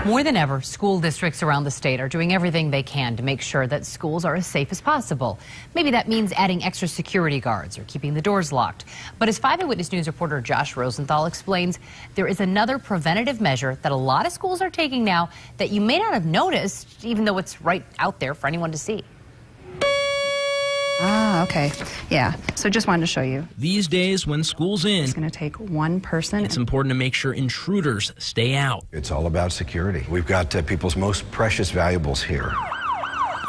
More than ever, school districts around the state are doing everything they can to make sure that schools are as safe as possible. Maybe that means adding extra security guards or keeping the doors locked. But as 5 Eyewitness News reporter Josh Rosenthal explains, there is another preventative measure that a lot of schools are taking now that you may not have noticed, even though it's right out there for anyone to see. Ah, okay. Yeah. So just wanted to show you. These days, when school's in, It's going to take one person. it's important to make sure intruders stay out. It's all about security. We've got people's most precious valuables here.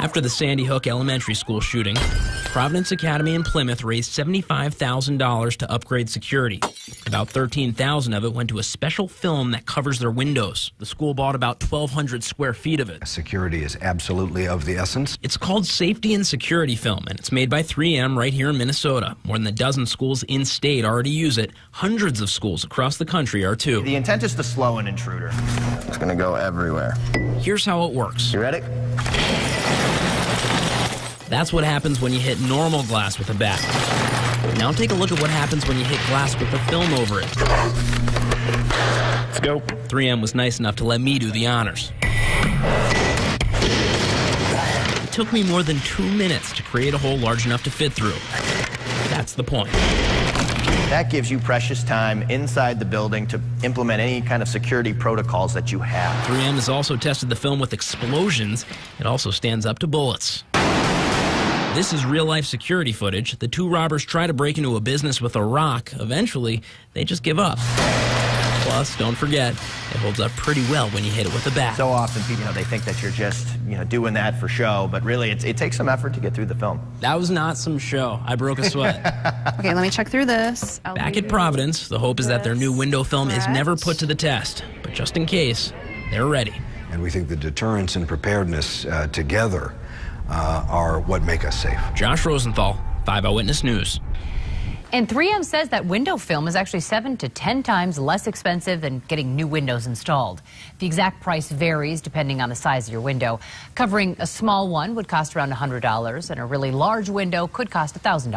After the Sandy Hook Elementary School shooting, Providence Academy in Plymouth raised $75,000 to upgrade security. About $13,000 of it went to a special film that covers their windows. The school bought about 1,200 square feet of it. Security is absolutely of the essence. It's called Safety and Security Film, and it's made by 3M right here in Minnesota. More than a dozen schools in-state already use it. Hundreds of schools across the country are too. The intent is to slow an intruder. It's gonna go everywhere. Here's how it works. You ready? That's what happens when you hit normal glass with a bat. Now take a look at what happens when you hit glass with a film over it. Let's go. 3M was nice enough to let me do the honors. It took me more than 2 minutes to create a hole large enough to fit through. That's the point. That gives you precious time inside the building to implement any kind of security protocols that you have. 3M has also tested the film with explosions. It also stands up to bullets. This is real-life security footage. The two robbers try to break into a business with a rock. Eventually, they just give up. Plus, don't forget, it holds up pretty well when you hit it with a bat. So often people, they think that you're just, doing that for show, but really it takes some effort to get through the film. That was not some show. I broke a sweat. Okay, let me check through this. Back at Providence, the hope is that their new window film is never put to the test. But just in case, they're ready. And we think the deterrence and preparedness together are what make us safe. Josh Rosenthal, 5 Eyewitness News. And 3M says that window film is actually 7 to 10 times less expensive than getting new windows installed. The exact price varies depending on the size of your window. Covering a small one would cost around $100, and a really large window could cost $1,000.